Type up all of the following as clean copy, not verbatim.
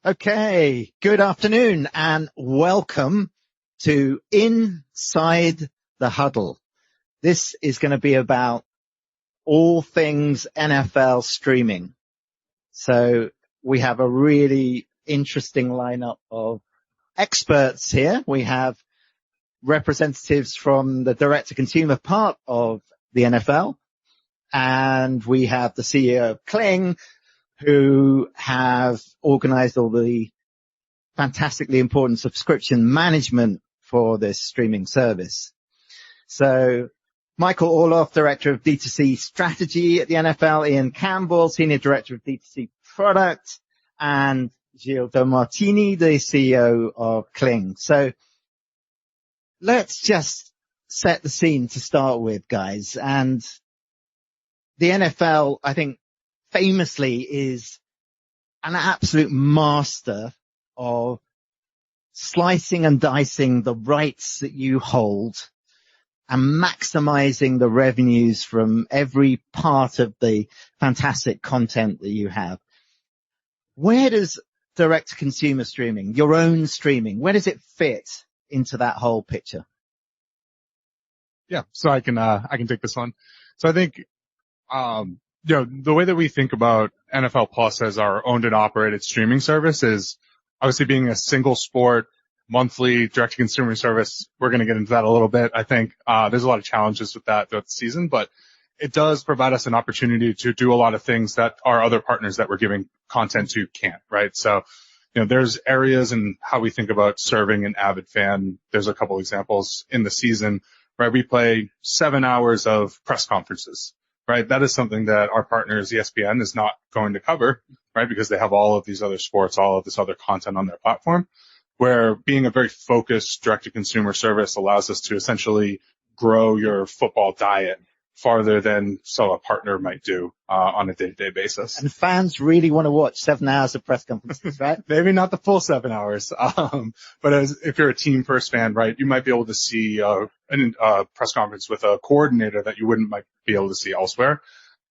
Okay, good afternoon and welcome to Inside the Huddle. This is going to be about all things NFL streaming. So we have a really interesting lineup of experts here. We have representatives from the direct-to-consumer part of the NFL, and we have the CEO of Cleeng, who have organized all the fantastically important subscription management for this streaming service. So Michael Orloff, Director of D2C Strategy at the NFL, Ian Campbell, Senior Director of D2C Product, and Gilles Domartini, the CEO of Cleeng. So let's just set the scene to start with, guys. And the NFL, I think, famously is an absolute master of slicing and dicing the rights that you hold and maximizing the revenues from every part of the fantastic content that you have. Where does direct-to-consumer streaming, your own streaming, where does it fit into that whole picture? Yeah, so I can take this one. So I think, the way that we think about NFL Plus as our owned and operated streaming service is obviously being a single sport, monthly direct-to-consumer service. We're going to get into that a little bit. I think there's a lot of challenges with that throughout the season, but it does provide us an opportunity to do a lot of things that our other partners that we're giving content to can't, right? So, there's areas in how we think about serving an avid fan. There's a couple examples in the season, right? We play 7 hours of press conferences. Right. That is something that our partners, ESPN, is not going to cover, right? Because they have all of these other sports, all of this other content on their platform, where being a very focused direct-to-consumer service allows us to essentially grow your football diet farther than a partner might do on a day-to-day basis. And fans really want to watch 7 hours of press conferences, right? Maybe not the full 7 hours, but if you're a team first fan, right, you might be able to see a press conference with a coordinator that you might be able to see elsewhere.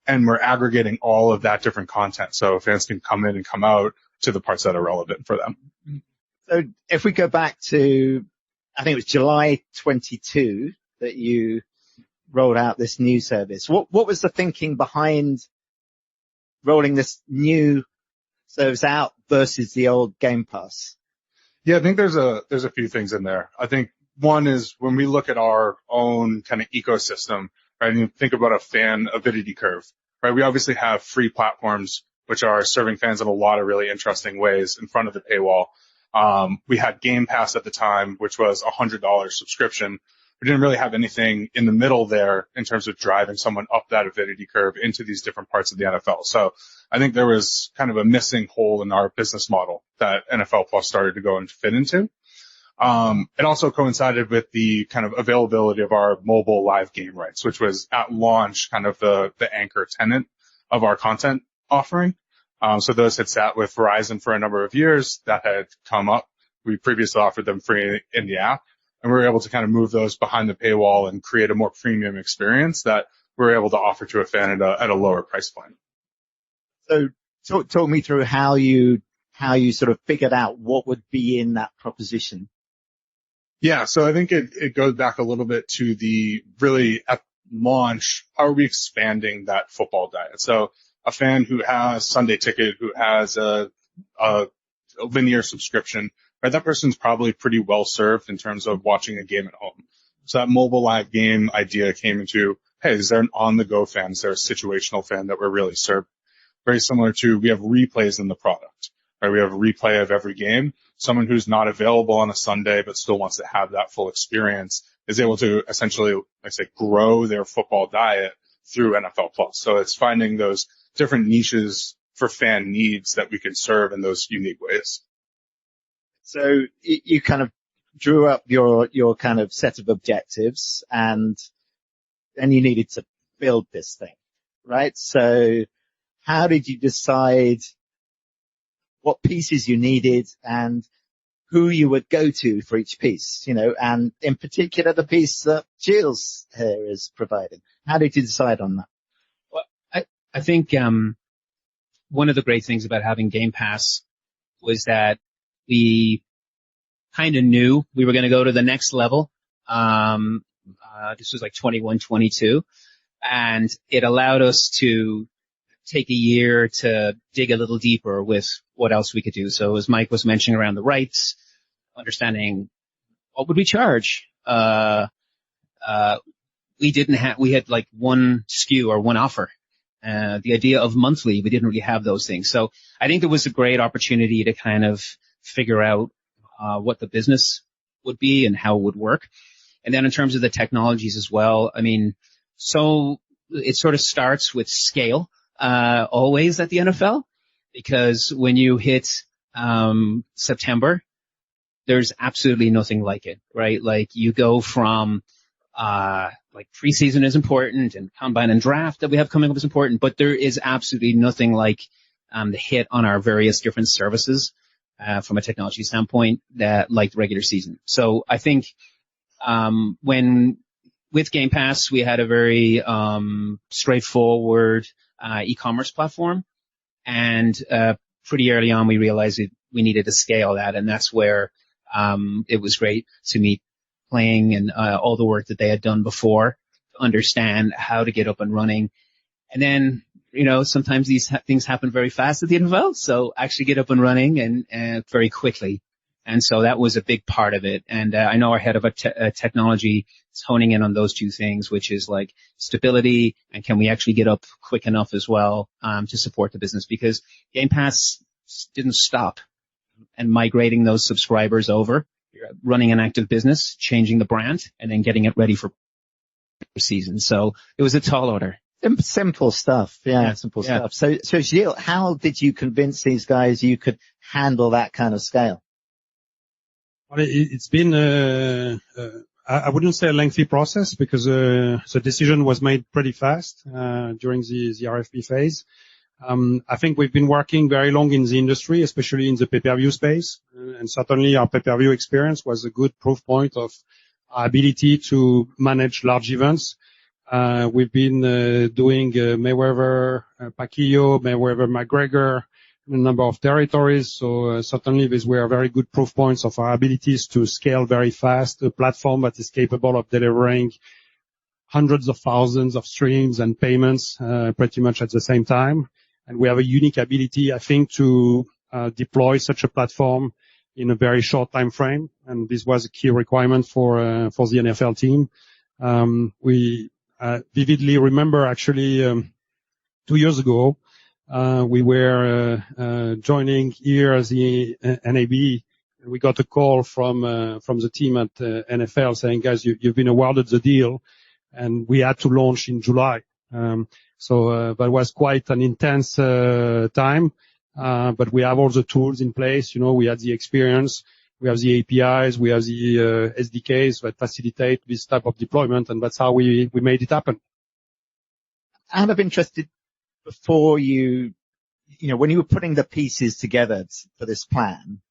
And we're aggregating all of that different content so fans can come in and come out to the parts that are relevant for them. So if we go back to, I think it was July 22 that you rolled out this new service. What was the thinking behind rolling this new service out versus the old Game Pass? Yeah, I think there's a few things in there. I think one is when we look at our own kind of ecosystem, right, and you think about a fan avidity curve, right? We obviously have free platforms which are serving fans in a lot of really interesting ways in front of the paywall. We had Game Pass at the time, which was a $100 subscription. We didn't really have anything in the middle there in terms of driving someone up that avidity curve into these different parts of the NFL. So I think there was kind of a missing hole in our business model that NFL Plus started to go and fit into. It also coincided with the kind of availability of our mobile live game rights, which was at launch kind of the anchor tenant of our content offering. So those had sat with Verizon for a number of years. That had come up. We previously offered them free in the app. And we were able to kind of move those behind the paywall and create a more premium experience that we're able to offer to a fan at a lower price point. So talk me through how you sort of figured out what would be in that proposition. Yeah, so I think it goes back a little bit to the really at launch, how are we expanding that football diet? So a fan who has Sunday Ticket, who has a linear subscription, right, that person's probably pretty well served in terms of watching a game at home. So that mobile live game idea came into, hey, is there an on-the-go fan? Is there a situational fan that we're really serving? Very similar to, we have replays in the product, right? We have a replay of every game. Someone who's not available on a Sunday but still wants to have that full experience is able to essentially, like I say, grow their football diet through NFL Plus. So it's finding those different niches for fan needs that we can serve in those unique ways. So you kind of drew up your kind of set of objectives and you needed to build this thing, right? So how did you decide what pieces you needed and who you would go to for each piece, and in particular the piece that Gilles here is providing? How did you decide on that? Well, I think one of the great things about having Game Pass was that we kind of knew we were going to go to the next level. This was like 21, 22, and it allowed us to take a year to dig a little deeper with what else we could do. So as Mike was mentioning around the rights, understanding what would we charge? We had like one SKU or one offer. The idea of monthly, we didn't really have those things. So I think it was a great opportunity to kind of figure out what the business would be and how it would work. And then in terms of the technologies as well, I mean, so it sort of starts with scale, always at the NFL, because when you hit, September, there's absolutely nothing like it, right? Like you go from, like preseason is important and combine and draft that we have coming up is important, but there is absolutely nothing like, the hit on our various different services, from a technology standpoint that like the regular season. So I think, when with Game Pass, we had a very straightforward e-commerce platform, and pretty early on we realized we needed to scale that, and that's where it was great to meet Cleeng and all the work that they had done before to understand how to get up and running. And then, sometimes these things happen very fast at the NFL, so actually get up and running and very quickly. And so that was a big part of it. And I know our head of technology is honing in on those two things, which is like stability and can we actually get up quick enough as well to support the business, because Game Pass didn't stop. And migrating those subscribers over, running an active business, changing the brand, and then getting it ready for season. So it was a tall order. Simple stuff. Yeah, simple stuff. So Gilles, how did you convince these guys you could handle that kind of scale? Well, it's been, I wouldn't say a lengthy process, because the decision was made pretty fast during the RFP phase. I think we've been working very long in the industry, especially in the pay-per-view space, and certainly our pay-per-view experience was a good proof point of our ability to manage large events. We've been doing Mayweather, Pacquiao, Mayweather, McGregor, a number of territories. So certainly these were very good proof points of our abilities to scale very fast, a platform that is capable of delivering hundreds of thousands of streams and payments pretty much at the same time. And we have a unique ability, I think, to deploy such a platform in a very short time frame. And this was a key requirement for the NFL team. We vividly remember actually 2 years ago, we were joining here as the NAB. We got a call from the team at NFL saying, guys, you've been awarded the deal, and we had to launch in July. So that was quite an intense time, but we have all the tools in place. We have the experience, we have the APIs, we have the SDKs that facilitate this type of deployment, and that's how we made it happen. Out of interest, before when you were putting the pieces together for this plan,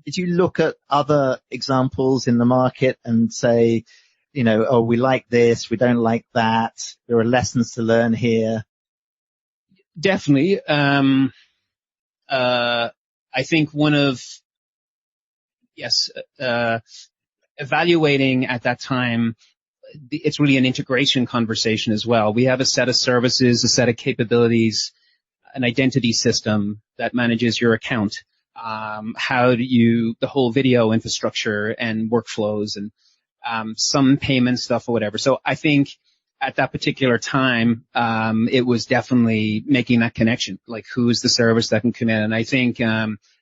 did you look at other examples in the market and say, oh, we like this, we don't like that, there are lessons to learn here? Definitely. I think evaluating at that time, it's really an integration conversation as well. We have a set of services, a set of capabilities, an identity system that manages your account. The whole video infrastructure and workflows and some payment stuff or whatever. So I think at that particular time, it was definitely making that connection, like who is the service that can come in. And I think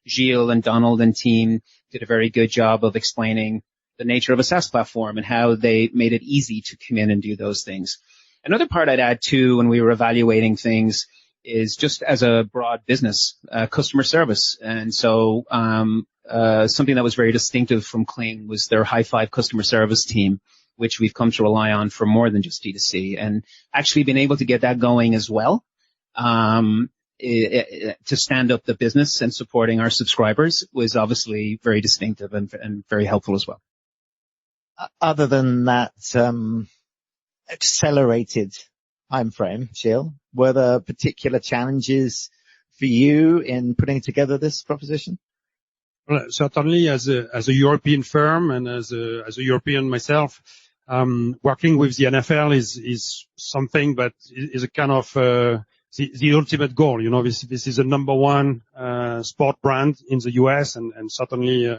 Gilles and Donald and team did a very good job of explaining the nature of a SaaS platform and how they made it easy to come in and do those things. Another part I'd add too, when we were evaluating things, is just as a broad business, customer service. And so something that was very distinctive from Cleeng was their high five customer service team, which we've come to rely on for more than just D2C, and actually been able to get that going as well, to stand up the business and supporting our subscribers was obviously very distinctive and very helpful as well. Other than that accelerated time frame, Gilles, were there particular challenges for you in putting together this proposition? Well, certainly as a European firm and as a European myself, working with the NFL is something that is a kind of the ultimate goal. You know, this is a number one sport brand in the US and certainly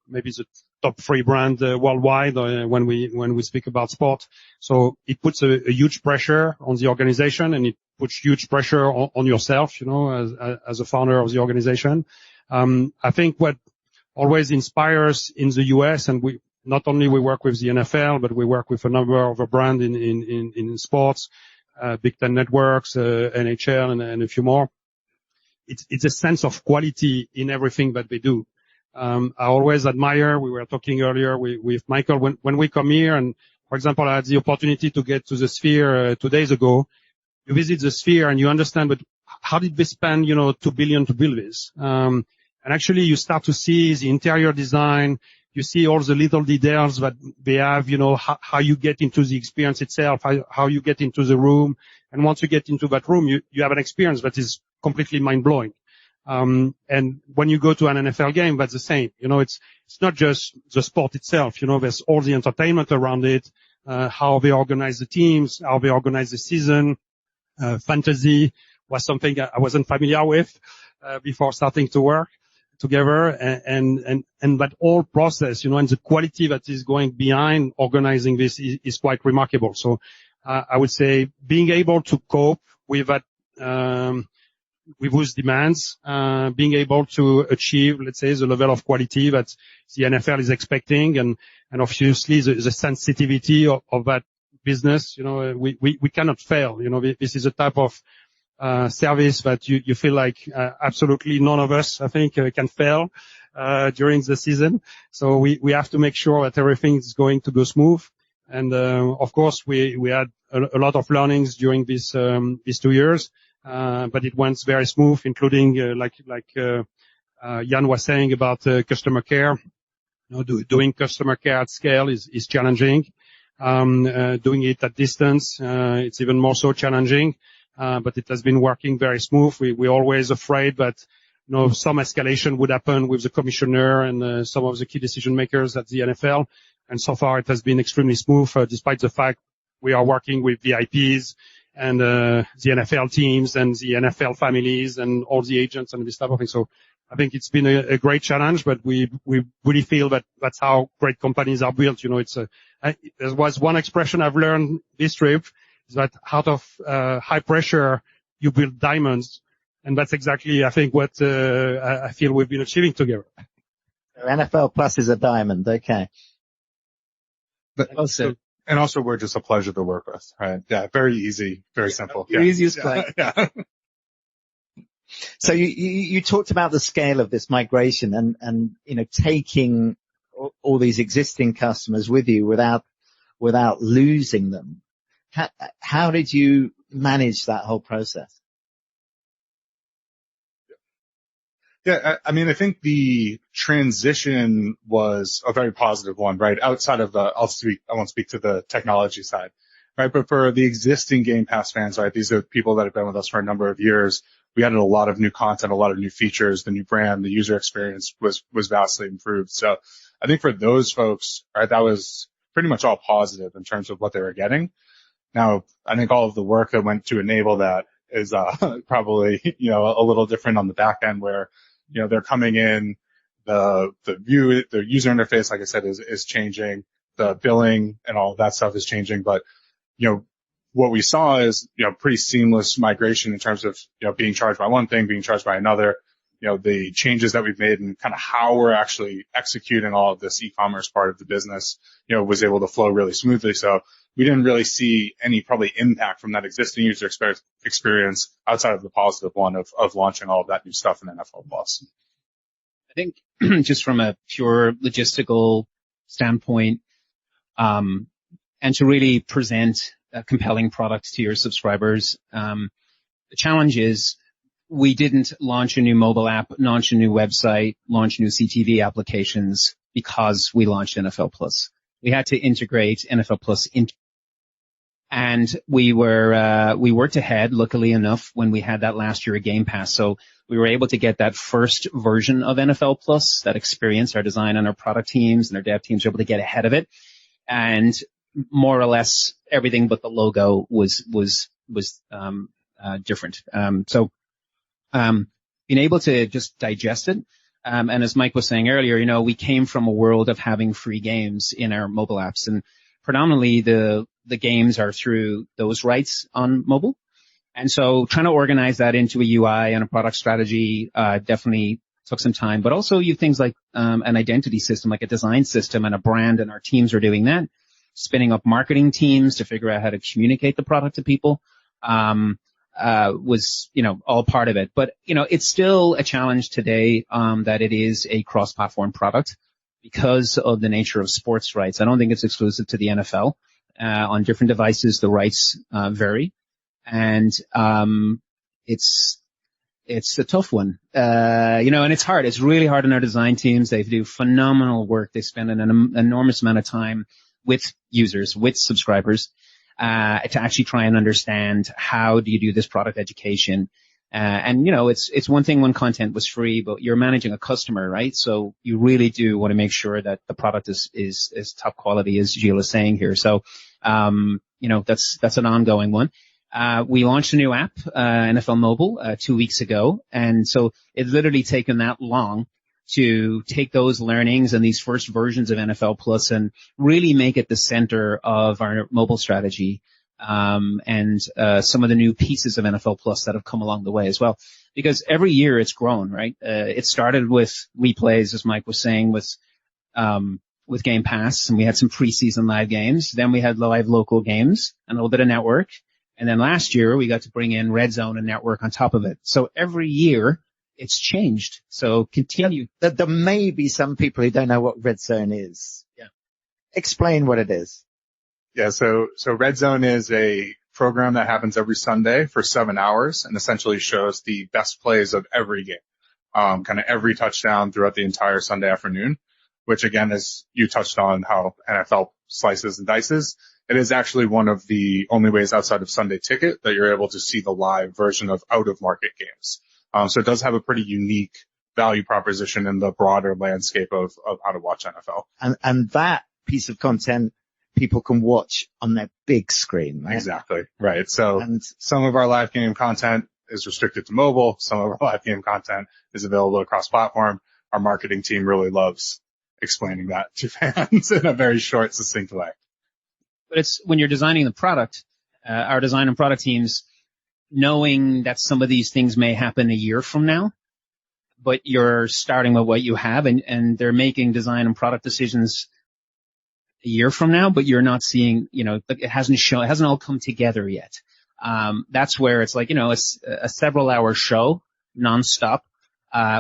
maybe the top 3 brand worldwide when we speak about sport. So it puts a huge pressure on the organization, and it puts huge pressure on yourself, you know, as a founder of the organization. I think what always inspires in the US, and we not only work with the NFL, but we work with a number of brand in sports, Big Ten networks, NHL and a few more. It's a sense of quality in everything that they do. I always admire, we were talking earlier with Michael, when we come here, and for example, I had the opportunity to get to the Sphere 2 days ago. You visit the Sphere and you understand, but how did they spend, you know, $2 billion to build this? And actually you start to see the interior design, you see all the little details that they have, you know, how you get into the experience itself, how you get into the room. And once you get into that room, you have an experience that is completely mind-blowing. And when you go to an NFL game, that's the same. You know, it's not just the sport itself. You know, there's all the entertainment around it, how they organize the teams, how they organize the season. Fantasy was something I wasn't familiar with, before starting to work together. And that whole process, you know, and the quality that is going behind organizing this is quite remarkable. So, I would say being able to cope with that, with those demands, being able to achieve, let's say, the level of quality that the NFL is expecting, and obviously the sensitivity of that business, you know, we cannot fail. You know, this is a type of service that you feel like absolutely none of us, I think, can fail during the season. So we have to make sure that everything is going to go smooth. And of course, we had a lot of learnings during these 2 years. But it went very smooth, including, like Jan was saying about customer care. You know, doing customer care at scale is challenging. Doing it at distance, it's even more so challenging. But it has been working very smooth. We're always afraid that, you know, some escalation would happen with the commissioner and some of the key decision makers at the NFL. And so far it has been extremely smooth, despite the fact we are working with VIPs and the NFL teams and the NFL families and all the agents and this type of thing. So I think it's been a great challenge, but we really feel that that's how great companies are built. You know, there was one expression I've learned this trip, is that out of high pressure, you build diamonds. And that's exactly, I think, what I feel we've been achieving together. NFL Plus is a diamond. Okay. But also we're just a pleasure to work with, right? Yeah, very easy, very simple. Your easiest play. Yeah. So you talked about the scale of this migration and you know, taking all these existing customers with you without losing them. How did you manage that whole process? Yeah, I mean, I think the transition was a very positive one, right? Outside of I won't speak to the technology side, right? But for the existing Game Pass fans, right? These are people that have been with us for a number of years. We added a lot of new content, a lot of new features, the new brand, the user experience was vastly improved. So I think for those folks, right, that was pretty much all positive in terms of what they were getting. Now, I think all of the work that went to enable that is probably, you know, a little different on the back end, where, you know, they're coming in, the user interface, like I said, is changing, the billing and all of that stuff is changing. But, you know, what we saw is, you know, pretty seamless migration in terms of, you know, being charged by one thing, being charged by another. You know, the changes that we've made and kind of how we're actually executing all of this e-commerce part of the business, you know, was able to flow really smoothly. So we didn't really see any probably impact from that existing user experience outside of the positive one of launching all of that new stuff in NFL Plus. I think just from a pure logistical standpoint, and to really present a compelling product to your subscribers, the challenge is we didn't launch a new mobile app, launch a new website, launch new CTV applications because we launched NFL Plus. We had to integrate NFL Plus into And we worked ahead, luckily enough, when we had that last year of Game Pass. So we were able to get that first version of NFL Plus, that experience. Our design and our product teams and our dev teams were able to get ahead of it. And more or less everything but the logo was different. So being able to just digest it. And as Mike was saying earlier, we came from a world of having free games in our mobile apps, and predominantly the games are through those rights on mobile. And so trying to organize that into a UI and a product strategy definitely took some time, but also things like an identity system, like a design system and a brand, and our teams are doing that. Spinning up marketing teams to figure out how to communicate the product to people was, all part of it. But, it's still a challenge today that it is a cross-platform product because of the nature of sports rights. I don't think it's exclusive to the NFL. On different devices, the rights vary. And it's a tough one. And it's hard. It's really hard on our design teams. They do phenomenal work. They spend an enormous amount of time with users, with subscribers, to actually try and understand how do you do this product education. It's one thing when content was free, but you're managing a customer, right? So you really do want to make sure that the product is top quality, as Gilles is saying here. So, that's an ongoing one. We launched a new app, NFL Mobile, 2 weeks ago. And so it's literally taken that long to take those learnings and these first versions of NFL Plus and really make it the center of our mobile strategy. And some of the new pieces of NFL Plus that have come along the way as well. Because every year it's grown, right? It started with replays, as Mike was saying, with Game Pass, and we had some preseason live games. Then we had live local games and a little bit of network. And then last year we got to bring in Red Zone and network on top of it. So every year it's changed. So continue. There may be some people who don't know what Red Zone is. Yeah. Explain what it is. Yeah, so Red Zone is a program that happens every Sunday for 7 hours and essentially shows the best plays of every game, kind of every touchdown throughout the entire Sunday afternoon, which again, as you touched on how NFL slices and dices, it is actually one of the only ways outside of Sunday Ticket that you're able to see the live version of out-of-market games. So it does have a pretty unique value proposition in the broader landscape of how to watch NFL. And that piece of content people can watch on their big screen, right? Exactly. Right. So some of our live game content is restricted to mobile. Some of our live game content is available across platform. Our marketing team really loves explaining that to fans in a very short, succinct way. But it's when you're designing the product, our design and product teams, knowing that some of these things may happen a year from now, but you're starting with what you have, and they're making design and product decisions a year from now, but you're not seeing, it hasn't all come together yet. That's where it's like, a several hour show nonstop,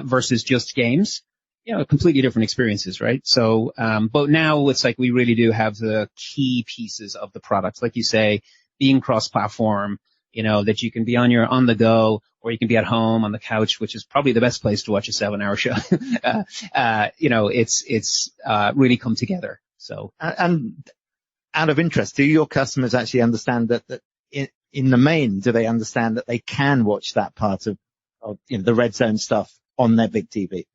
versus just games, completely different experiences, right? So, but now it's like we really do have the key pieces of the product, like you say, being cross-platform, that you can be on the go, or you can be at home on the couch, which is probably the best place to watch a 7-hour show. It's really come together. So, and out of interest, do your customers actually understand that in the main, do they understand that they can watch that part of the Red Zone stuff on their big TV?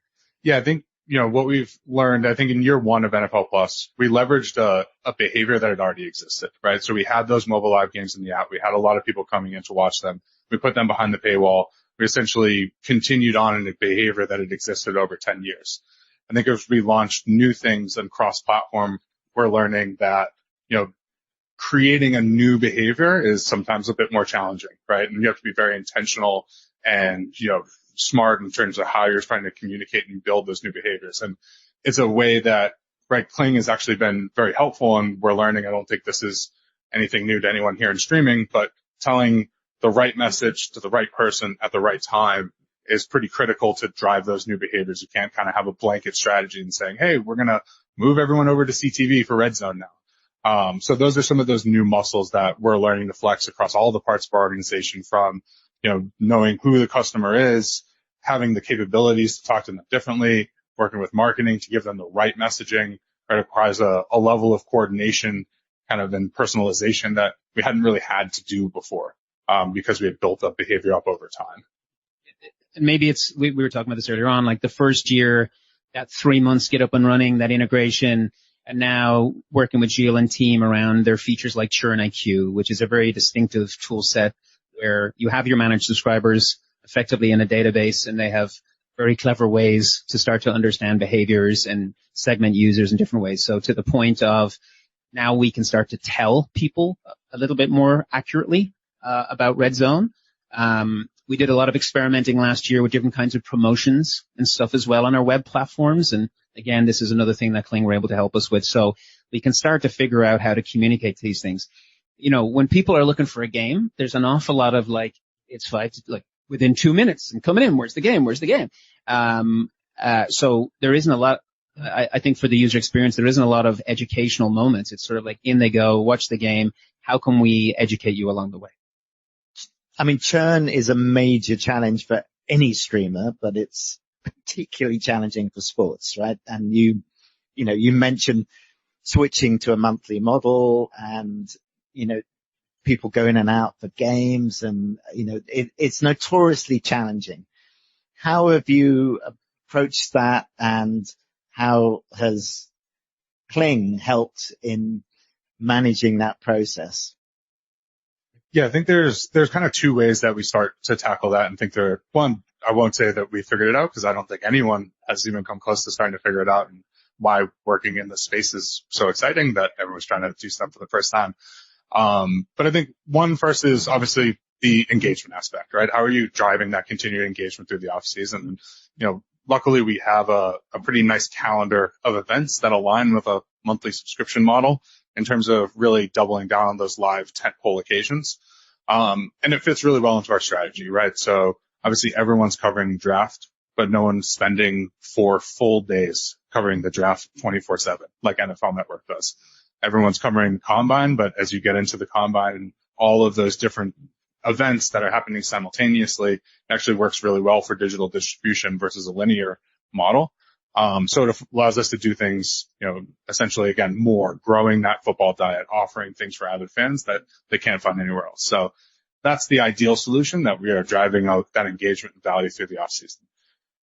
Yeah, I think, what we've learned, I think in year one of NFL Plus, we leveraged a behavior that had already existed, right? So we had those mobile live games in the app. We had a lot of people coming in to watch them. We put them behind the paywall. We essentially continued on in a behavior that had existed over 10 years. I think as we launched new things and cross-platform, we're learning that, creating a new behavior is sometimes a bit more challenging, right? And you have to be very intentional and, smart in terms of how you're trying to communicate and build those new behaviors. And it's a way that, right, Cleeng has actually been very helpful, and we're learning. I don't think this is anything new to anyone here in streaming, but telling the right message to the right person at the right time is pretty critical to drive those new behaviors. You can't kind of have a blanket strategy and saying, hey, we're going to move everyone over to CTV for Red Zone now. So those are some of those new muscles that we're learning to flex across all the parts of our organization, from, knowing who the customer is, having the capabilities to talk to them differently, working with marketing to give them the right messing. Right? It requires a level of coordination kind of in personalization that we hadn't really had to do before, because we had built up behavior up over time. And maybe we were talking about this earlier on, like the first year, that 3 months get up and running, that integration, and now working with Gilles and team around their features like Churn IQ, which is a very distinctive tool set where you have your managed subscribers effectively in a database, and they have very clever ways to start to understand behaviors and segment users in different ways. So to the point of now we can start to tell people a little bit more accurately about Red Zone. We did a lot of experimenting last year with different kinds of promotions and stuff as well on our web platforms. And again, this is another thing that Cleeng were able to help us with. So we can start to figure out how to communicate these things. You know, when people are looking for a game, there's an awful lot of like, it's within 2 minutes and coming in, where's the game? So there isn't a lot, I think for the user experience, there isn't a lot of educational moments. It's sort of like in they go, watch the game. How can we educate you along the way? I mean, churn is a major challenge for any streamer, but it's particularly challenging for sports, right? And you mentioned switching to a monthly model and, people go in and out for games and, it's notoriously challenging. How have you approached that, and how has Cleeng helped in managing that process? Yeah, I think there's kind of two ways that we start to tackle that, and think one, I won't say that we figured it out, because I don't think anyone has even come close to starting to figure it out, and why working in this space is so exciting that everyone's trying to do stuff for the first time. But I think one first is obviously the engagement aspect, right? How are you driving that continued engagement through the off season? And, luckily we have a pretty nice calendar of events that align with a monthly subscription model in terms of really doubling down on those live tentpole occasions. And it fits really well into our strategy, right? So obviously everyone's covering draft, but no one's spending 4 full days covering the draft 24/7 like NFL Network does. Everyone's covering combine, but as you get into the combine and all of those different events that are happening simultaneously, it actually works really well for digital distribution versus a linear model. So it allows us to do things, essentially, again, more growing that football diet, offering things for avid fans that they can't find anywhere else. So that's the ideal solution, that we are driving out that engagement and value through the offseason.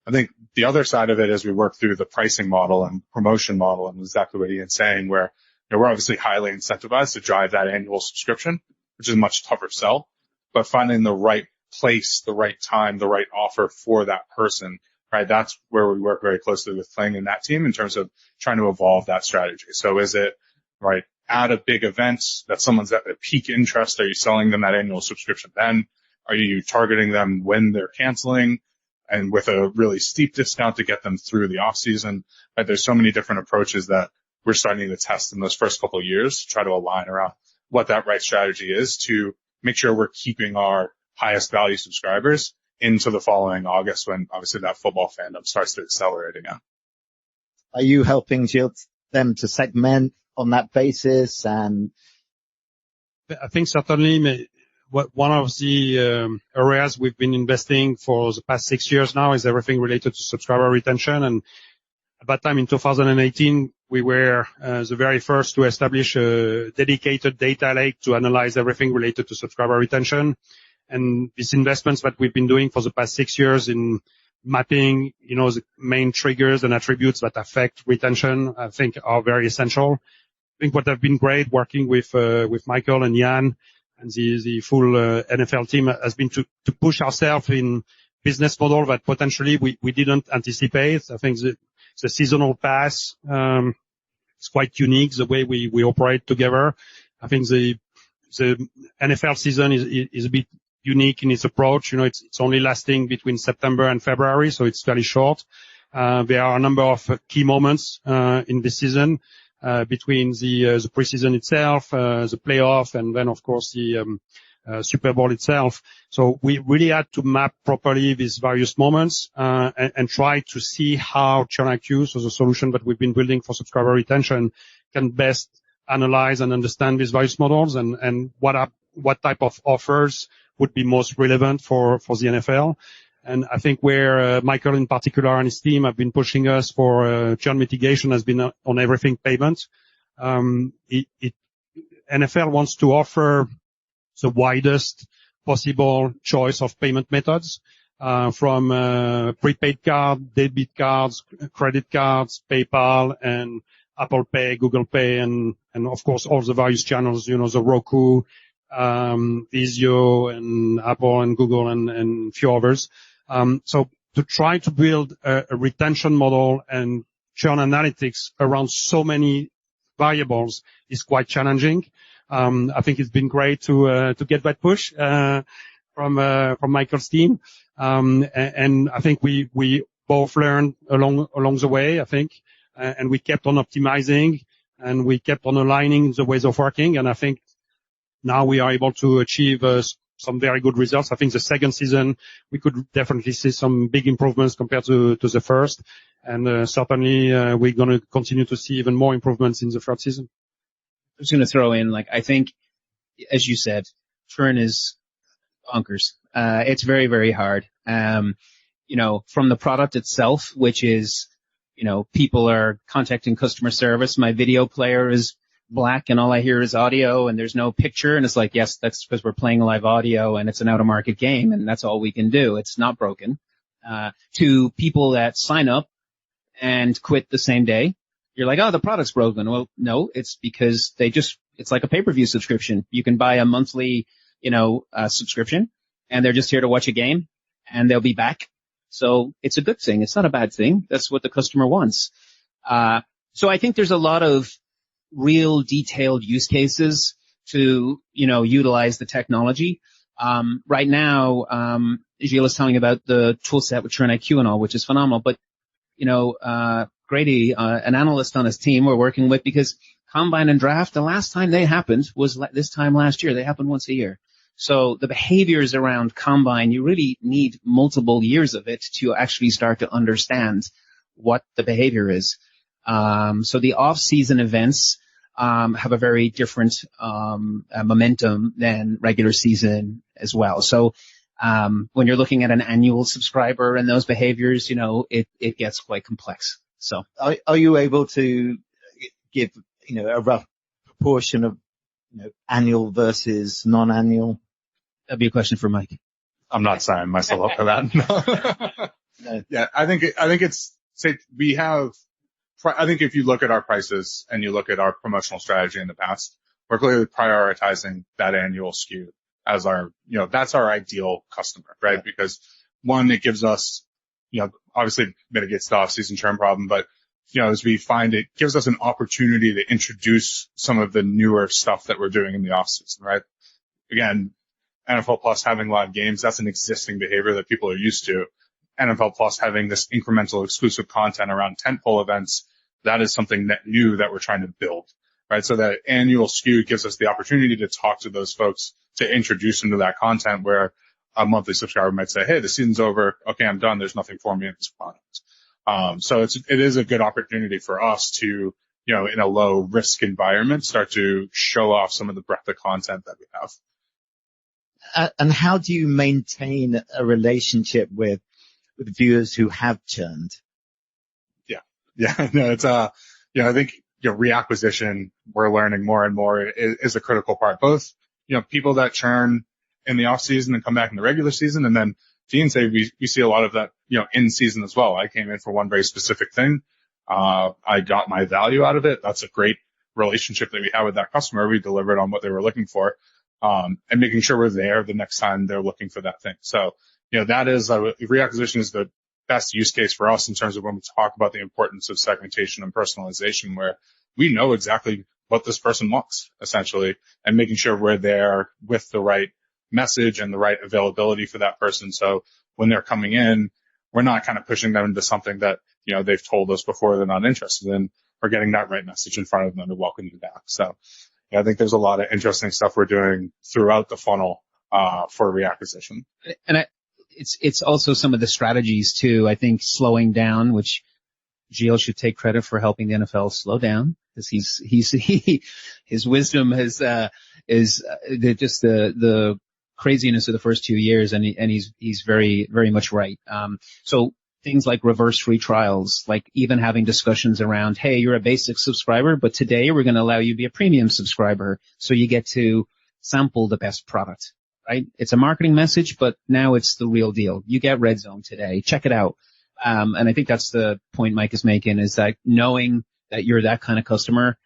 I think the other side of it is we work through the pricing model and promotion model, and exactly what Ian's saying, where we're obviously highly incentivized to drive that annual subscription, which is a much tougher sell, but finding the right place, the right time, the right offer for that person, right? That's where we work very closely with Cleeng and that team in terms of trying to evolve that strategy. So is it, right, at a big event that someone's at a peak interest, are you selling them that annual subscription then? Are you targeting them when they're canceling and with a really steep discount to get them through the off season? Right? There's so many different approaches that we're starting to test in those first couple of years to try to align around what that right strategy is to make sure we're keeping our highest value subscribers into the following August, when obviously that football fandom starts to accelerate again. Are you helping them to segment on that basis? And I think certainly one of the areas we've been investing for the past 6 years now is everything related to subscriber retention. And at that time in 2018, we were the very first to establish a dedicated data lake to analyze everything related to subscriber retention. And these investments that we've been doing for the past 6 years in mapping, the main triggers and attributes that affect retention, I think are very essential. I think what have been great working with Michael and Jan and the full NFL team has been to push ourselves in business model that potentially we didn't anticipate. I think the seasonal pass is quite unique, the way we operate together. I think the NFL season is a bit unique in its approach. It's only lasting between September and February, so it's fairly short. There are a number of key moments in this season between the preseason itself, the playoff, and then of course the Super Bowl itself. So we really had to map properly these various moments and try to see how Churn IQ, so the solution that we've been building for subscriber retention, can best analyze and understand these various models and what type of offers would be most relevant for the NFL. And I think where Michael in particular and his team have been pushing us for churn mitigation has been on everything payment. NFL wants to offer the widest possible choice of payment methods, from prepaid card, debit cards, credit cards, PayPal, and Apple Pay, Google Pay, and of course all the various channels, the Roku, Vizio, and Apple and Google and few others. So to try to build a retention model and churn analytics around so many variables is quite challenging. I think it's been great to get that push from Michael's team, and I think we both learned along the way. I think, and we kept on optimizing and we kept on aligning the ways of working. And I think now we are able to achieve some very good results. I think the second season we could definitely see some big improvements compared to the first, and certainly we're going to continue to see even more improvements in the third season. I was going to throw in, I think, as you said, churn is bonkers. It's very, very hard. From the product itself, which is, people are contacting customer service. My video player is black and all I hear is audio and there's no picture. And it's like, yes, that's because we're playing live audio and it's an out of market game and that's all we can do. It's not broken. To people that sign up and quit the same day. You're like, oh, the product's broken. Well, no, it's because it's like a pay-per-view subscription. You can buy a monthly, subscription, and they're just here to watch a game, and they'll be back. So it's a good thing. It's not a bad thing. That's what the customer wants. So I think there's a lot of real detailed use cases to, utilize the technology. Right now, Gilles is telling about the tool set with Churn IQ and all, which is phenomenal. But, Grady, an analyst on his team we're working with, because Combine and Draft, the last time they happened was this time last year. They happen once a year. So the behaviors around Combine, you really need multiple years of it to actually start to understand what the behavior is. So the off-season events have a very different momentum than regular season as well. So when you're looking at an annual subscriber and those behaviors, it gets quite complex. So are you able to give, a rough proportion of, annual versus non-annual? That'd be a question for Mike. I'm not signing myself up for that. No. Yeah, I think I think if you look at our prices and you look at our promotional strategy in the past, we're clearly prioritizing that annual SKU as our, that's our ideal customer, right? Yeah. Because one, it gives us, obviously mitigates the off-season churn problem, but, as we find, it gives us an opportunity to introduce some of the newer stuff that we're doing in the off-season, right? Again, NFL Plus having live games, that's an existing behavior that people are used to. NFL Plus having this incremental exclusive content around tentpole events, that is something that new that we're trying to build, right? So that annual SKU gives us the opportunity to talk to those folks, to introduce them to that content where a monthly subscriber might say, hey, the season's over. Okay, I'm done. There's nothing for me in this product. So it is a good opportunity for us to, in a low risk environment, start to show off some of the breadth of content that we have. And how do you maintain a relationship with viewers who have churned? Yeah, no, it's, I think, reacquisition, we're learning more and more is a critical part. Both, people that churn in the off season and come back in the regular season. And then Dean say we see a lot of that, in season as well. I came in for one very specific thing. I got my value out of it. That's a great relationship that we have with that customer. We delivered on what they were looking for, and making sure we're there the next time they're looking for that thing. So, that is, reacquisition is the best use case for us in terms of when we talk about the importance of segmentation and personalization, where we know exactly what this person wants, essentially, and making sure we're there with the right message and the right availability for that person. So when they're coming in, we're not kind of pushing them into something that, they've told us before they're not interested in. We're getting that right message in front of them to welcome you back. So I think there's a lot of interesting stuff we're doing throughout the funnel for reacquisition. And it's also some of the strategies too. I think slowing down, which Gilles should take credit for helping the NFL slow down, because his wisdom is just the craziness of the first 2 years, and he's very, very much right. So things like reverse free trials, like even having discussions around, hey, you're a basic subscriber, but today we're going to allow you to be a premium subscriber. So you get to sample the best product, right? It's a marketing message, but now it's the real deal. You get Red Zone today. Check it out. And I think that's the point Mike is making, is that knowing that you're that kind of customer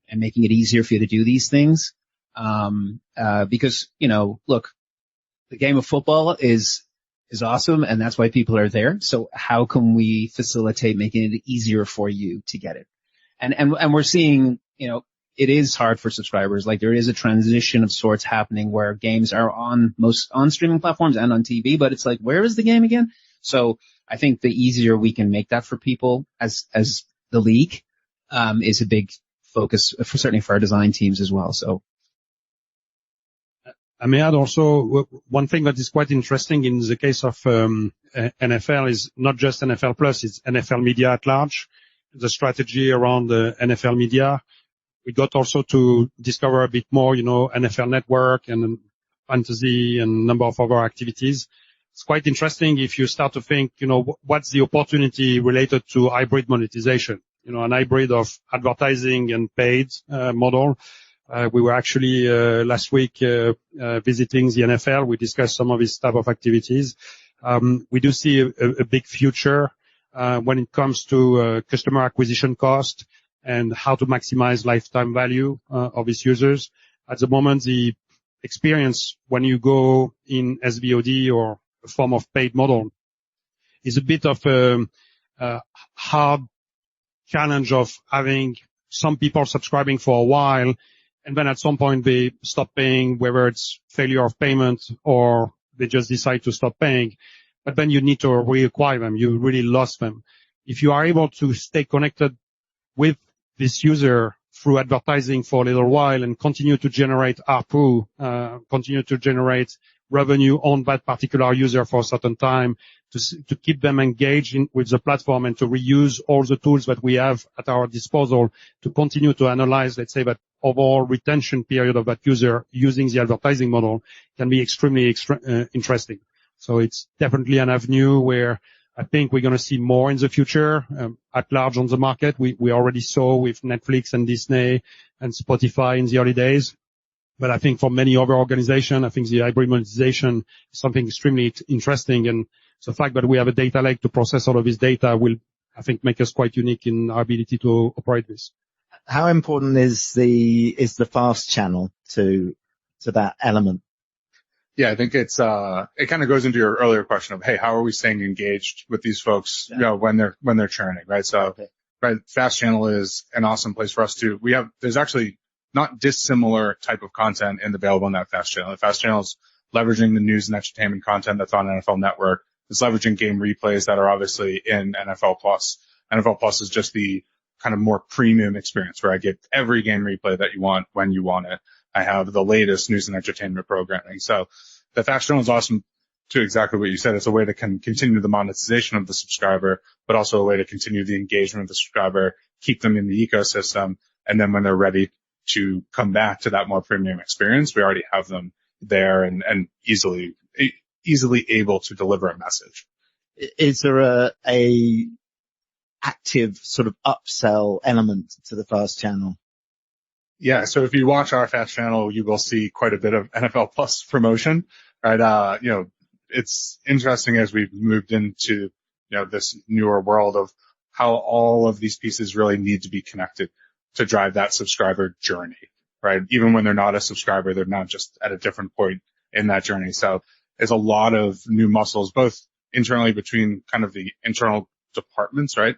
and making it easier for you to do these things. Because, look, the game of football is awesome, and that's why people are there. So how can we facilitate making it easier for you to get it? And we're seeing, it is hard for subscribers. Like, there is a transition of sorts happening where games are on streaming platforms and on TV, but it's like, where is the game again? So I think the easier we can make that for people as the league, is a big focus certainly for our design teams as well. So I may add also one thing that is quite interesting in the case of NFL is not just NFL Plus, it's NFL Media at large. The strategy around the NFL Media. We got also to discover a bit more, NFL Network and fantasy and a number of other activities. It's quite interesting if you start to think, what's the opportunity related to hybrid monetization, an hybrid of advertising and paid model. We were actually last week visiting the NFL. We discussed some of these type of activities. We do see a big future when it comes to customer acquisition cost and how to maximize lifetime value of these users. At the moment, the experience when you go in SVOD or a form of paid model is a bit of a hard challenge of having some people subscribing for a while, and then at some point they stop paying, whether it's failure of payment or they just decide to stop paying. But then you need to reacquire them. You really lost them. If you are able to stay connected with this user through advertising for a little while and continue to generate ARPU, continue to generate revenue on that particular user for a certain time, to keep them engaged with the platform and to reuse all the tools that we have at our disposal to continue to analyze, let's say, that overall retention period of that user using the advertising model can be extremely interesting. So it's definitely an avenue where I think we're going to see more in the future at large on the market. We already saw with Netflix and Disney and Spotify in the early days. But I think for many other organizations, I think the hybrid monetization is something extremely interesting. And the fact that we have a data lake to process all of this data will, I think, make us quite unique in our ability to operate this. How important is the fast channel to that element? Yeah, I think it kind of goes into your earlier question of, hey, how are we staying engaged with these folks, when they're churning, right? So, okay. Right, fast channel is an awesome place for us to, there's actually not dissimilar type of content available in that fast channel. The fast channel is leveraging the news and entertainment content that's on NFL Network. It's leveraging game replays that are obviously in NFL Plus. NFL Plus is just the kind of more premium experience where I get every game replay that you want when you want it. I have the latest news and entertainment programming. So the fast channel is awesome to exactly what you said. It's a way to continue the monetization of the subscriber, but also a way to continue the engagement of the subscriber, keep them in the ecosystem. And then when they're ready to come back to that more premium experience, we already have them there and easily able to deliver a message. Is there a active sort of upsell element to the fast channel? Yeah. So if you watch our fast channel, you will see quite a bit of NFL Plus promotion, right? It's interesting as we've moved into, this newer world of how all of these pieces really need to be connected to drive that subscriber journey, right? Even when they're not a subscriber, they're not just at a different point in that journey. So there's a lot of new muscles, both internally between kind of the internal departments, right?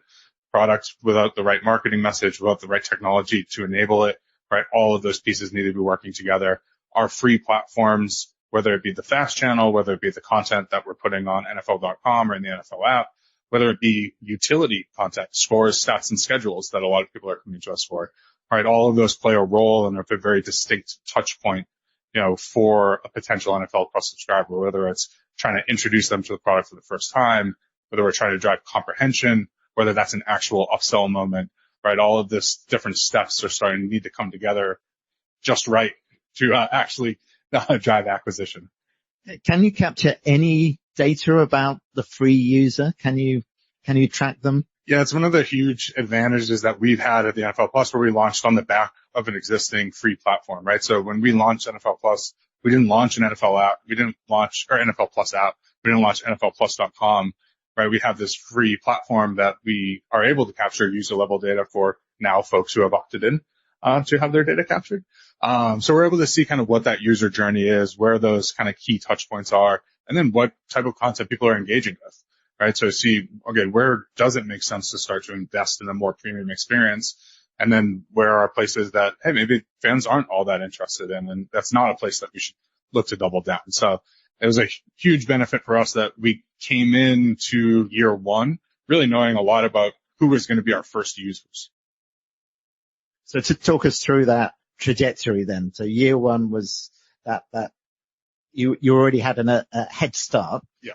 Products without the right marketing message, without the right technology to enable it, right? All of those pieces need to be working together. Our free platforms, whether it be the fast channel, whether it be the content that we're putting on NFL.com or in the NFL app, whether it be utility content, scores, stats, and schedules that a lot of people are coming to us for, right? All of those play a role and are a very distinct touch point, for a potential NFL Plus subscriber, whether it's trying to introduce them to the product for the first time, whether we're trying to drive comprehension, whether that's an actual upsell moment, right? All of this different steps are starting to need to come together just right to actually drive acquisition. Can you capture any data about the free user? Can you Can you track them? Yeah, it's one of the huge advantages that we've had at the NFL Plus, where we launched on the back of an existing free platform, right? So when we launched NFL Plus, we didn't launch an NFL app. We didn't launch our NFL Plus app. We didn't launch NFLplus.com, right? We have this free platform that we are able to capture user level data for now folks who have opted in to have their data captured. So we're able to see kind of what that user journey is, where those kind of key touch points are, and then what type of content people are engaging with, right? So see, okay, where does it make sense to start to invest in a more premium experience? And then where are places that, hey, maybe fans aren't all that interested in, and that's not a place that we should look to double down. So it was a huge benefit for us that we came into year one really knowing a lot about who was going to be our first users. So to talk us through that trajectory then. So year one was that you already had a head start. Yeah.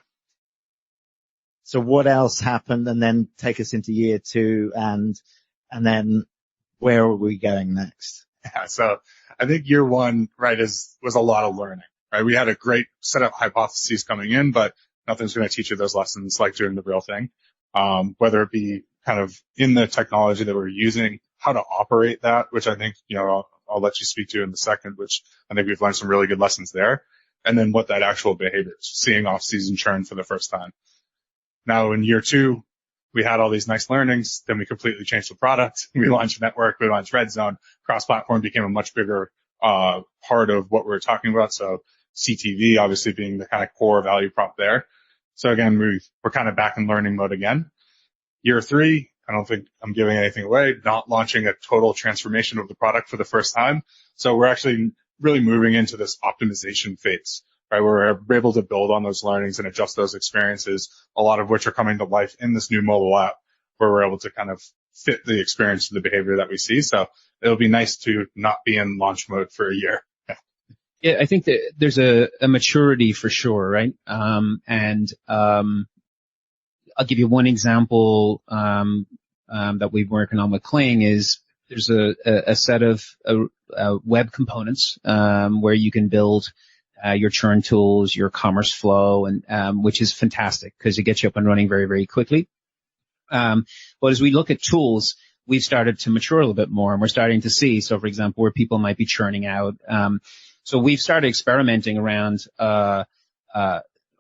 So what else happened? And then take us into year two, and then where are we going next? Yeah, so I think year one, right, was a lot of learning, right? We had a great set of hypotheses coming in, but nothing's going to teach you those lessons like doing the real thing. Whether it be kind of in the technology that we're using, how to operate that, which I think, I'll let you speak to in a second, which I think we've learned some really good lessons there. And then what that actual behavior is, seeing off-season churn for the first time. Now in year two, we had all these nice learnings. Then we completely changed the product. We launched Network. We launched Red Zone. Cross-platform became a much bigger part of what we were talking about. So CTV obviously being the kind of core value prop there. So again, we're kind of back in learning mode again. Year three, I don't think I'm giving anything away, not launching a total transformation of the product for the first time. So we're actually really moving into this optimization phase, right? Where we're able to build on those learnings and adjust those experiences, a lot of which are coming to life in this new mobile app, where we're able to kind of fit the experience to the behavior that we see. So it'll be nice to not be in launch mode for a year. Yeah, I think that there's a maturity for sure, right? I'll give you one example that we've been working on with Cleeng is there's a set of web components where you can build your churn tools, your commerce flow, and which is fantastic because it gets you up and running very, very quickly. But as we look at tools, we've started to mature a little bit more, and we're starting to see, so for example, where people might be churning out. So we've started experimenting around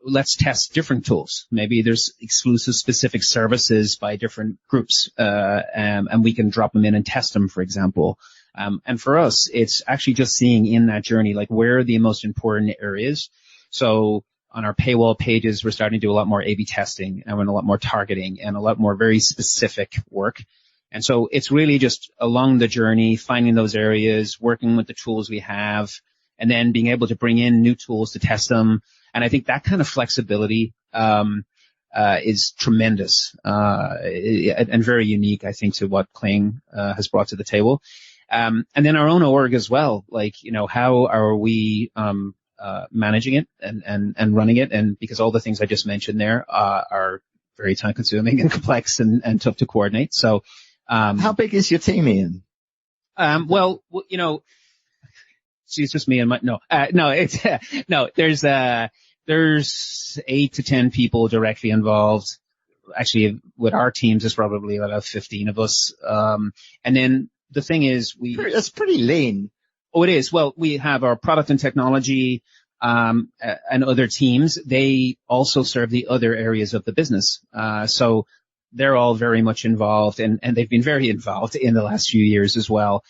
let's test different tools. Maybe there's exclusive specific services by different groups, and we can drop them in and test them, for example. And for us, it's actually just seeing in that journey, like where are the most important areas. So on our paywall pages, we're starting to do a lot more A/B testing and a lot more targeting and a lot more very specific work. And so it's really just along the journey, finding those areas, working with the tools we have, and then being able to bring in new tools to test them. And I think that kind of flexibility is tremendous and very unique, I think, to what Cleeng has brought to the table. And then our own org as well, like, how are we managing it and running it? And because all the things I just mentioned there are very time consuming and complex and tough to coordinate. So how big is your team, Ian? Well, see, it's just me and there's 8 to 10 people directly involved. Actually, with our teams, there's probably about 15 of us. And then the thing is, that's pretty lean. Oh, it is. Well, we have our product and technology, and other teams. They also serve the other areas of the business. So they're all very much involved, and they've been very involved in the last few years as well.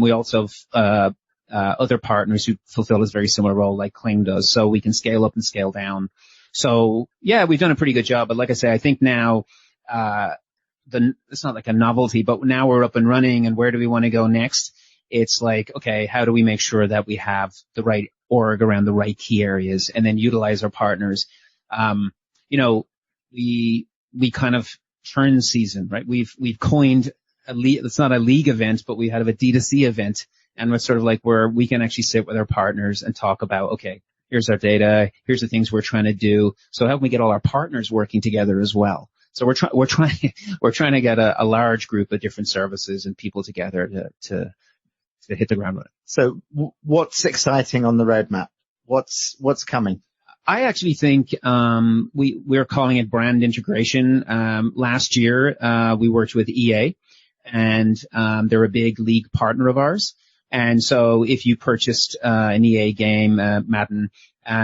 We also have, other partners who fulfill this very similar role like Cleeng does, so we can scale up and scale down. So yeah, we've done a pretty good job, but like I say, I think now it's not like a novelty, but now we're up and running, and where do we want to go next? It's like, okay, how do we make sure that we have the right org around the right key areas, and then utilize our partners? We kind of churn season, right? We've coined it's not a league event, but we have a D2C event. And we're sort of like where we can actually sit with our partners and talk about, okay, here's our data, here's the things we're trying to do. So how can we get all our partners working together as well? So we're trying to get a large group of different services and people together to hit the ground running. So what's exciting on the roadmap? What's coming? I actually think we're calling it brand integration. Last year we worked with EA, and they're a big league partner of ours. And so if you purchased an EA game, Madden,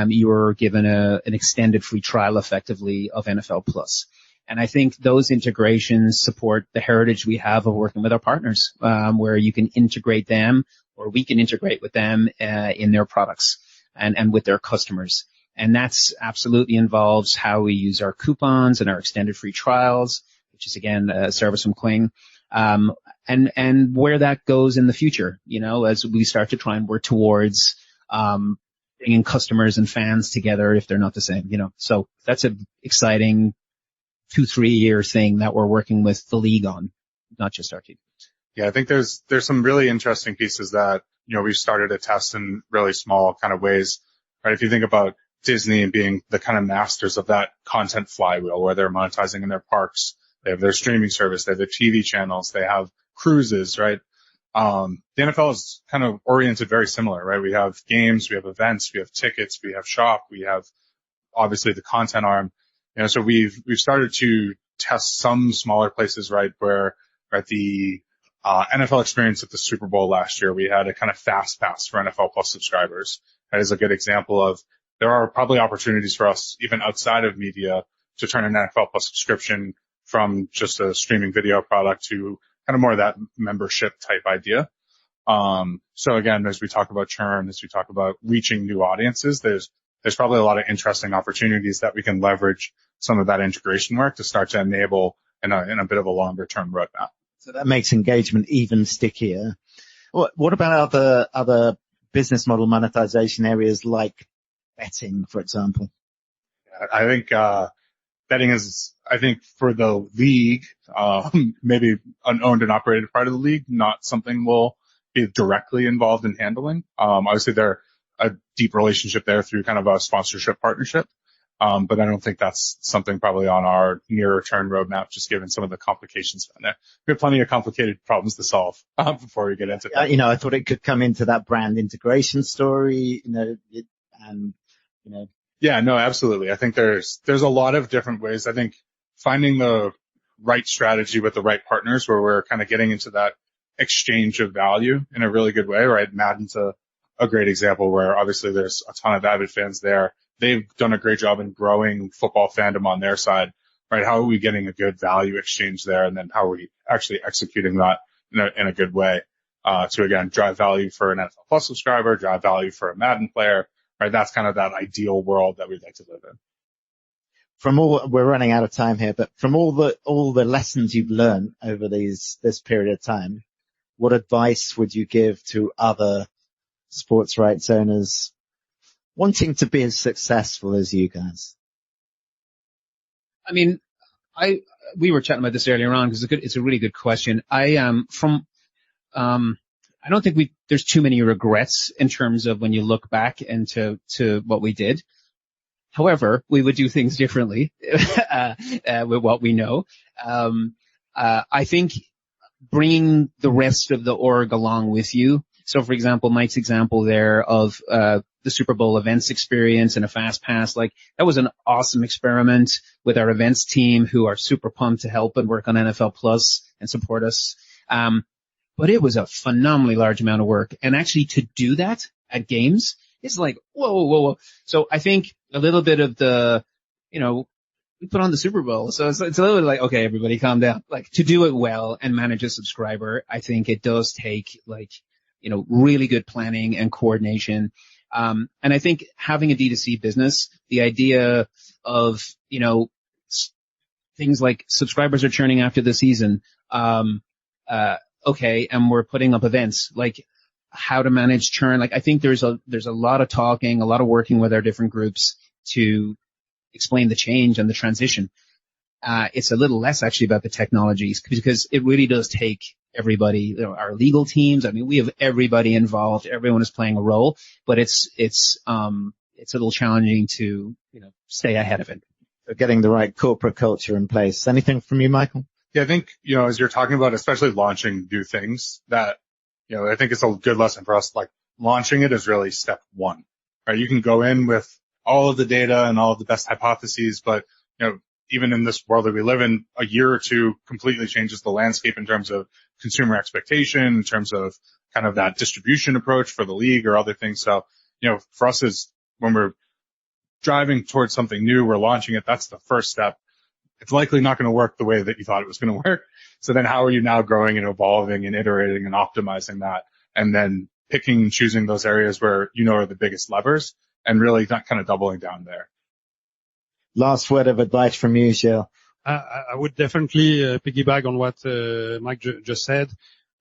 you were given an extended free trial effectively of NFL Plus. And I think those integrations support the heritage we have of working with our partners, where you can integrate them, or we can integrate with them in their products and with their customers. And that's absolutely involves how we use our coupons and our extended free trials, which is again a service from Cleeng, and where that goes in the future, as we start to try and work towards bringing customers and fans together if they're not the same, So that's an exciting 2-3 year thing that we're working with the league on, not just our team. Yeah, I think there's some really interesting pieces that, we've started to test in really small kind of ways, right? If you think about Disney and being the kind of masters of that content flywheel where they're monetizing in their parks, they have their streaming service, they have their TV channels, they have cruises, right? The NFL is kind of oriented very similar, right? We have games, we have events, we have tickets, we have shop, we have obviously the content arm. So we've started to test some smaller places, right? Where at the NFL experience at the Super Bowl last year, we had a kind of fast pass for NFL Plus subscribers. That is a good example of there are probably opportunities for us, even outside of media, to turn an NFL Plus subscription from just a streaming video product to kind of more of that membership type idea. So again, as we talk about churn, as we talk about reaching new audiences, there's probably a lot of interesting opportunities that we can leverage some of that integration work to start to enable in a bit of a longer term roadmap. So that makes engagement even stickier. What about other business model monetization areas like betting, for example? I think betting is, for the league, maybe an owned and operated part of the league, not something we'll be directly involved in handling. Obviously, they're a deep relationship there through kind of a sponsorship partnership. But I don't think that's something probably on our nearer term roadmap, just given some of the complications in there. We have plenty of complicated problems to solve before we get into that. I thought it could come into that brand integration story, Yeah, no, absolutely. I think there's a lot of different ways. I think finding the right strategy with the right partners where we're kind of getting into that exchange of value in a really good way, right? Madden's a great example where obviously there's a ton of avid fans there. They've done a great job in growing football fandom on their side, right? How are we getting a good value exchange there? And then how are we actually executing that in a good way, to again, drive value for an NFL Plus subscriber, drive value for a Madden player, right? That's kind of that ideal world that we'd like to live in. We're running out of time here, but from all the lessons you've learned over this period of time, what advice would you give to other sports rights owners wanting to be as successful as you guys? I mean, we were chatting about this earlier on because it's a really good question. I don't think there's too many regrets in terms of when you look back into what we did. However, we would do things differently with what we know. I think bringing the rest of the org along with you. So, for example, Mike's example there of the Super Bowl events experience and a fast pass, like that was an awesome experiment with our events team who are super pumped to help and work on NFL Plus and support us. But it was a phenomenally large amount of work. And actually to do that at games is like, whoa. So I think a little bit of we put on the Super Bowl. So it's a little bit like, okay, everybody calm down. Like to do it well and manage a subscriber, I think it does take really good planning and coordination. And I think having a D2C business, the idea of, things like subscribers are churning after the season. Okay. And we're putting up events, like how to manage churn. Like I think there's a lot of talking, a lot of working with our different groups to explain the change and the transition. It's a little less actually about the technologies because it really does take everybody, our legal teams. I mean, we have everybody involved. Everyone is playing a role, but it's a little challenging to, stay ahead of it. So getting the right corporate culture in place. Anything from you, Michael? Yeah, I think, as you're talking about, especially launching new things that, I think it's a good lesson for us. Like launching it is really step one, right? You can go in with all of the data and all of the best hypotheses, but, even in this world that we live in, a year or two completely changes the landscape in terms of consumer expectation, in terms of kind of that distribution approach for the league or other things. So, for us is when we're driving towards something new, we're launching it, that's the first step. It's likely not going to work the way that you thought it was going to work. So then how are you now growing and evolving and iterating and optimizing that? And then picking and choosing those areas where are the biggest levers and really not kind of doubling down there. Last word of advice from you, Gilles. I would definitely piggyback on what Mike just said.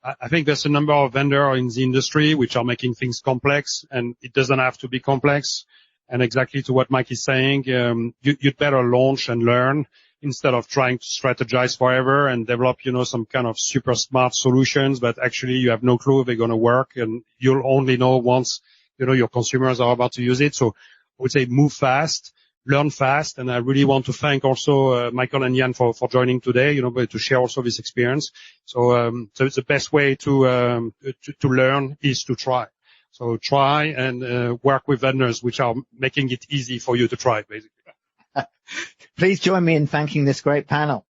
I think there's a number of vendors in the industry which are making things complex, and it doesn't have to be complex. And exactly to what Mike is saying, you'd better launch and learn instead of trying to strategize forever and develop, some kind of super smart solutions, but actually you have no clue if they're going to work, and you'll only know once, your consumers are about to use it. So I would say move fast, learn fast. And I really want to thank also Michael and Jan for joining today, but to share also this experience. So it's the best way to learn is to try. So try and work with vendors which are making it easy for you to try, basically. Please join me in thanking this great panel.